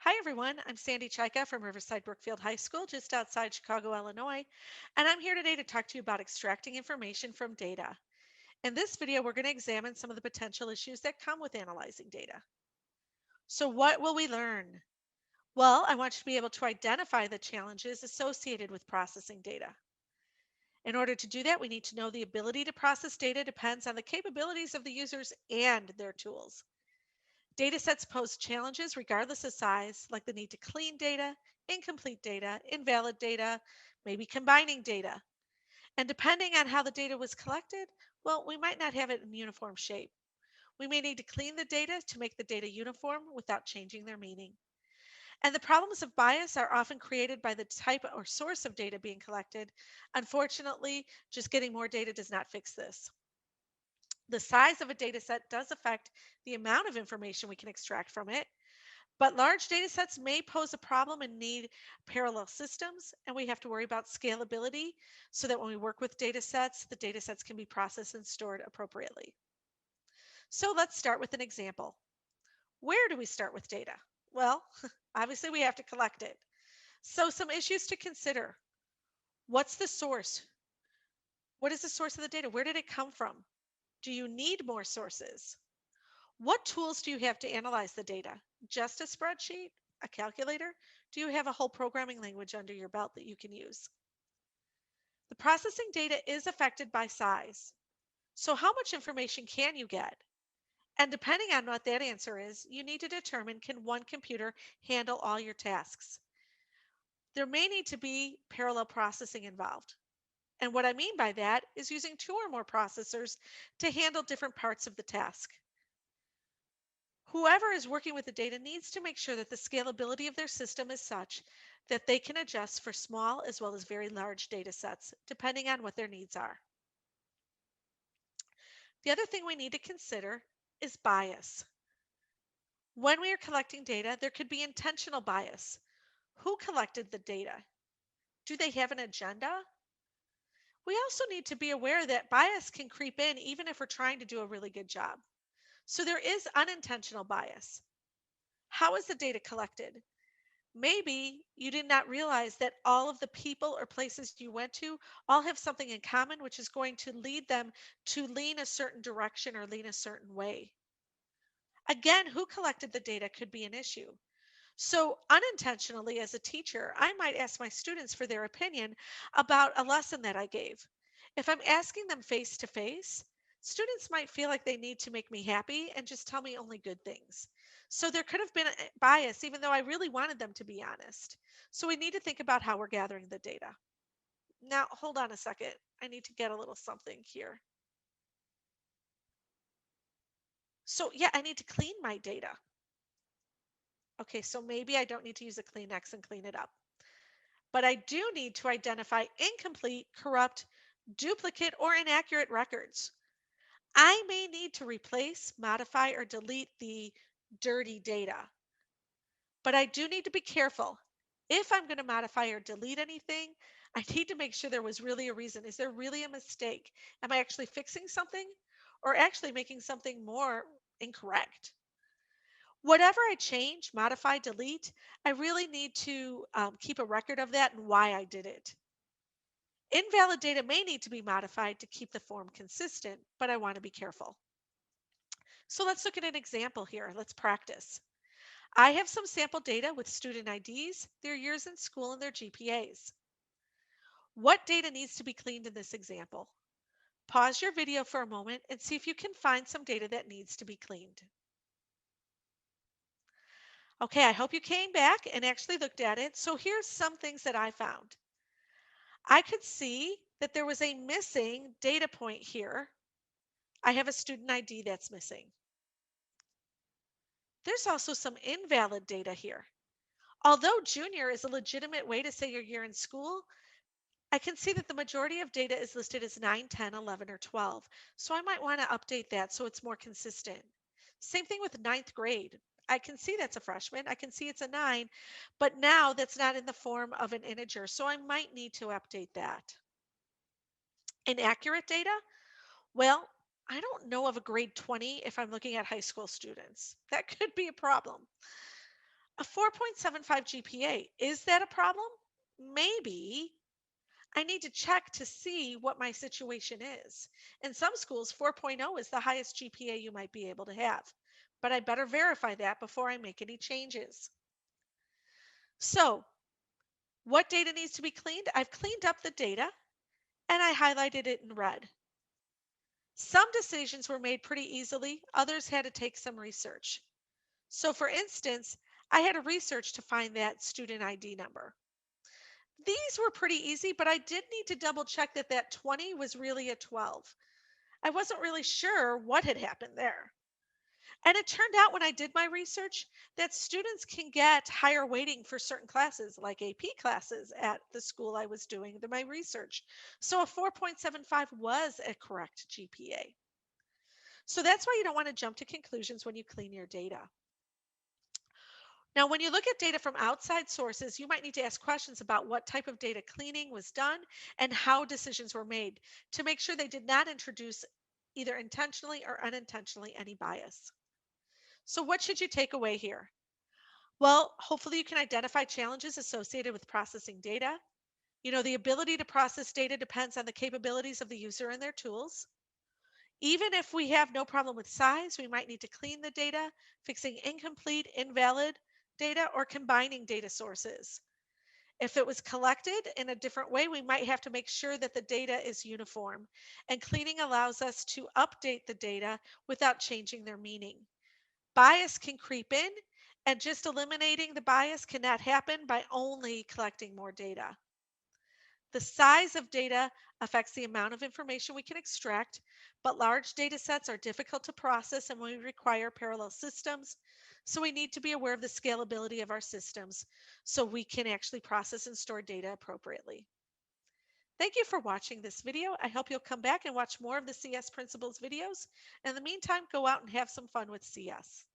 Hi, everyone. I'm Sandy Chika from Riverside Brookfield High School, just outside Chicago, Illinois. And I'm here today to talk to you about extracting information from data. In this video, we're going to examine some of the potential issues that come with analyzing data. So, what will we learn? Well, I want you to be able to identify the challenges associated with processing data. In order to do that, we need to know the ability to process data depends on the capabilities of the users and their tools. Data sets pose challenges regardless of size, like the need to clean data, incomplete data, invalid data, maybe combining data. And depending on how the data was collected, well, we might not have it in uniform shape. We may need to clean the data to make the data uniform without changing their meaning. And the problems of bias are often created by the type or source of data being collected. Unfortunately, just getting more data does not fix this. The size of a data set does affect the amount of information we can extract from it. But large data sets may pose a problem and need parallel systems, and we have to worry about scalability so that when we work with data sets, the data sets can be processed and stored appropriately. So let's start with an example. Where do we start with data? Well, obviously we have to collect it. So some issues to consider. What's the source? What is the source of the data? Where did it come from? Do you need more sources? What tools do you have to analyze the data? Just a spreadsheet? A calculator? Do you have a whole programming language under your belt that you can use? The processing data is affected by size. So, how much information can you get? And depending on what that answer is, you need to determine can one computer handle all your tasks? There may need to be parallel processing involved. And what I mean by that is using two or more processors to handle different parts of the task. Whoever is working with the data needs to make sure that the scalability of their system is such that they can adjust for small as well as very large data sets, depending on what their needs are. The other thing we need to consider is bias. When we are collecting data, there could be intentional bias. Who collected the data? Do they have an agenda? We also need to be aware that bias can creep in even if we're trying to do a really good job. So there is unintentional bias. How is the data collected? Maybe you did not realize that all of the people or places you went to all have something in common, which is going to lead them to lean a certain direction or lean a certain way. Again, who collected the data could be an issue. So, unintentionally, as a teacher, I might ask my students for their opinion about a lesson that I gave. If I'm asking them face to face, students might feel like they need to make me happy and just tell me only good things. So, there could have been a bias, even though I really wanted them to be honest. So, we need to think about how we're gathering the data. Now, hold on a second. I need to get a little something here. So, yeah, I need to clean my data. Okay, so maybe I don't need to use a Kleenex and clean it up. But I do need to identify incomplete, corrupt, duplicate, or inaccurate records. I may need to replace, modify, or delete the dirty data, but I do need to be careful. If I'm going to modify or delete anything, I need to make sure there was really a reason. Is there really a mistake? Am I actually fixing something or actually making something more incorrect? Whatever I change, modify, delete, I really need to keep a record of that and why I did it. Invalid data may need to be modified to keep the form consistent, but I want to be careful. So let's look at an example here. Let's practice. I have some sample data with student IDs, their years in school, and their GPAs. What data needs to be cleaned in this example? Pause your video for a moment and see if you can find some data that needs to be cleaned. Okay, I hope you came back and actually looked at it. So here's some things that I found. I could see that there was a missing data point here. I have a student ID that's missing. There's also some invalid data here. Although junior is a legitimate way to say your year in school, I can see that the majority of data is listed as 9, 10, 11, or 12. So I might want to update that so it's more consistent. Same thing with ninth grade. I can see that's a freshman. I can see it's a 9, but now that's not in the form of an integer. So I might need to update that. Inaccurate data? Well, I don't know of a grade 20 if I'm looking at high school students. That could be a problem. A 4.75 GPA, is that a problem? Maybe. I need to check to see what my situation is. In some schools, 4.0 is the highest GPA you might be able to have, but I better verify that before I make any changes. So, what data needs to be cleaned? I've cleaned up the data and I highlighted it in red. Some decisions were made pretty easily, others had to take some research. So, for instance, I had to research to find that student ID number. These were pretty easy, but I did need to double check that that 20 was really a 12. I wasn't really sure what had happened there. And it turned out when I did my research that students can get higher weighting for certain classes, like AP classes at the school I was doing my research. So a 4.75 was a correct GPA. So that's why you don't want to jump to conclusions when you clean your data. Now, when you look at data from outside sources, you might need to ask questions about what type of data cleaning was done and how decisions were made to make sure they did not introduce either intentionally or unintentionally any bias. So, what should you take away here? Well, hopefully, you can identify challenges associated with processing data. The ability to process data depends on the capabilities of the user and their tools. Even if we have no problem with size, we might need to clean the data, fixing incomplete, invalid data, or combining data sources. If it was collected in a different way, we might have to make sure that the data is uniform. And cleaning allows us to update the data without changing their meaning. Bias can creep in, and just eliminating the bias cannot happen by only collecting more data. The size of data affects the amount of information we can extract, but large data sets are difficult to process and we require parallel systems. So we need to be aware of the scalability of our systems so we can actually process and store data appropriately. Thank you for watching this video. I hope you'll come back and watch more of the CS Principles videos. In the meantime, go out and have some fun with CS.